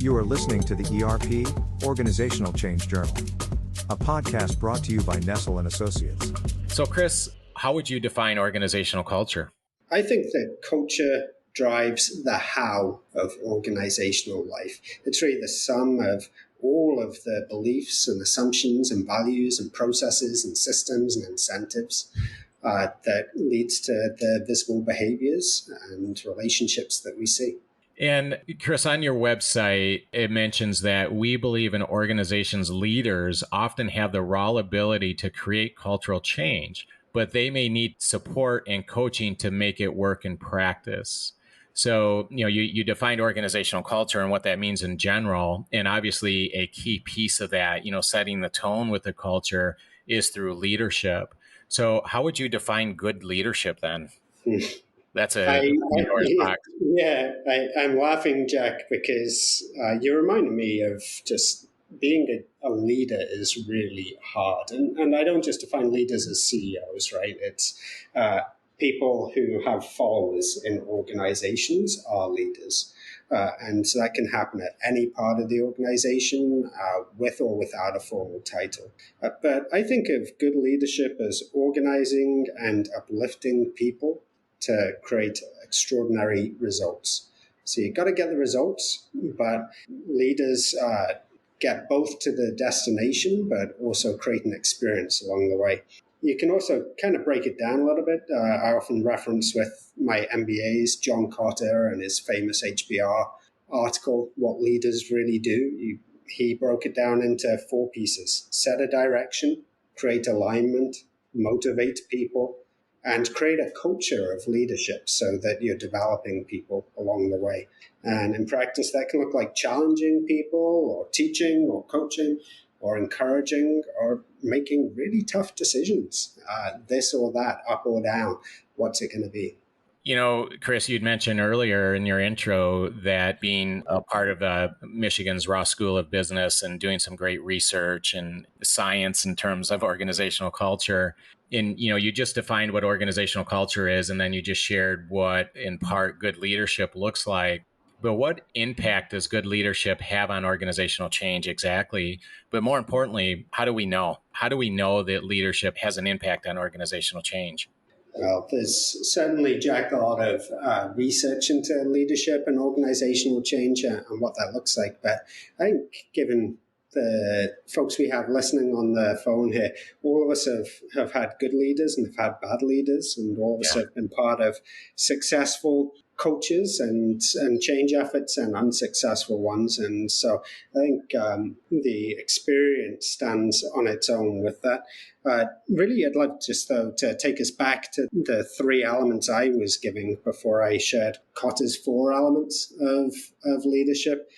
You are listening to the ERP, Organizational Change Journal, a podcast brought to you by Denison and Associates. So, Chris, how would you define organizational culture? I think that culture drives the how of organizational life. It's really the sum of all of the beliefs and assumptions and values and processes and systems and incentives that leads to the visible behaviors and relationships that we see. And Chris, on your website, it mentions that we believe an organization's leaders often have the raw ability to create cultural change, but they may need support and coaching to make it work in practice. So, you defined organizational culture and what that means in general. And obviously a key piece of that, setting the tone with the culture is through leadership. So how would you define good leadership then? That's I'm laughing, Jack, because you reminded me of just being a leader is really hard. And I don't just define leaders as CEOs, right? It's people who have followers in organizations are leaders. And so that can happen at any part of the organization, with or without a formal title. But I think of good leadership as organizing and uplifting people to create extraordinary results. So you've got to get the results, but leaders get both to the destination, but also create an experience along the way. You can also kind of break it down a little bit. I often reference with my MBAs, John Cotter and his famous HBR article, What Leaders Really Do. He broke it down into 4 pieces: set a direction, create alignment, motivate people, and create a culture of leadership so that you're developing people along the way. And in practice, that can look like challenging people or teaching or coaching or encouraging or making really tough decisions, this or that, up or down. What's it going to be? Chris, you'd mentioned earlier in your intro that being a part of Michigan's Ross School of Business and doing some great research and science in terms of organizational culture. And, you just defined what organizational culture is, and then you just shared what, in part, good leadership looks like. But what impact does good leadership have on organizational change exactly? But more importantly, how do we know? How do we know that leadership has an impact on organizational change? Well, there's certainly, Jack, a lot of research into leadership and organizational change and what that looks like. But I think given the folks we have listening on the phone here, all of us have had good leaders and have had bad leaders, and all of us have been part of successful coaches and change efforts and unsuccessful ones. And so I think the experience stands on its own with that. Really, I'd like just, though, to take us back to the 3 elements I was giving before I shared Cotter's 4 elements of leadership.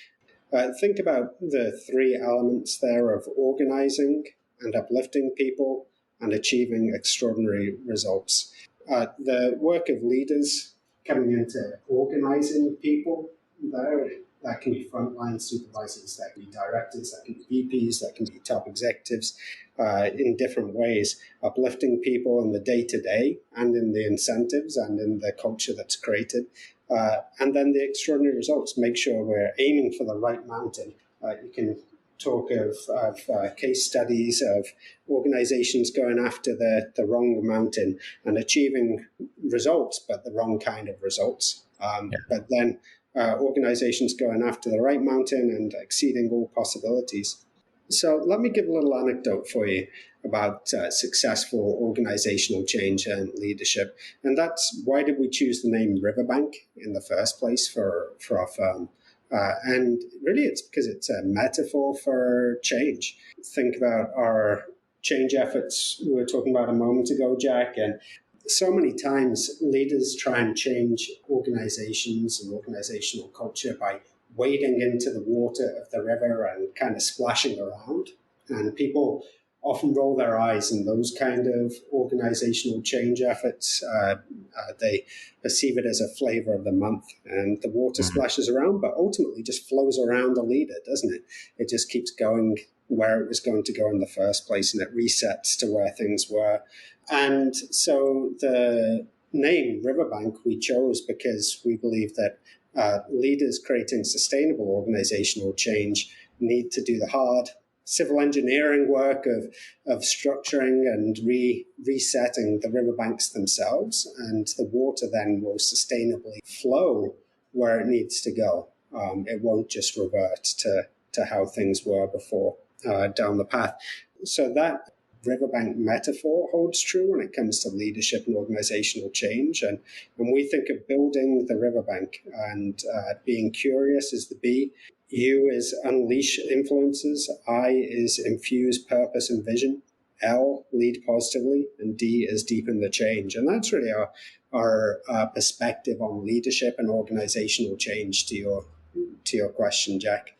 Think about the 3 elements there of organizing and uplifting people and achieving extraordinary results. The work of leaders coming into organizing people there, that can be frontline supervisors, that can be directors, that can be VPs, that can be top executives in different ways, uplifting people in the day-to-day and in the incentives and in the culture that's created. And then the extraordinary results, make sure we're aiming for the right mountain. You can talk of case studies of organizations going after the wrong mountain and achieving results, but the wrong kind of results. But then organizations going after the right mountain and exceeding all possibilities. So let me give a little anecdote for you about successful organizational change and leadership. And that's, why did we choose the name Riverbank in the first place for our firm? And really, it's because it's a metaphor for change. Think about our change efforts we were talking about a moment ago, Jack, and so many times leaders try and change organizations and organizational culture by wading into the water of the river and kind of splashing around. And people often roll their eyes in those kind of organizational change efforts. They perceive it as a flavor of the month, and the water splashes around, but ultimately just flows around the leader, doesn't it? It just keeps going where it was going to go in the first place, and it resets to where things were. And so the name Riverbank we chose because we believe that leaders creating sustainable organizational change need to do the hard civil engineering work of structuring and resetting the riverbanks themselves, and the water then will sustainably flow where it needs to go. It won't just revert to how things were before down the path. So that riverbank metaphor holds true when it comes to leadership and organizational change. And when we think of building the riverbank, and being curious is the B, U is unleash influences, I is infuse purpose and vision, L, lead positively, and D is deepen the change. And that's really our perspective on leadership and organizational change to your question, Jack.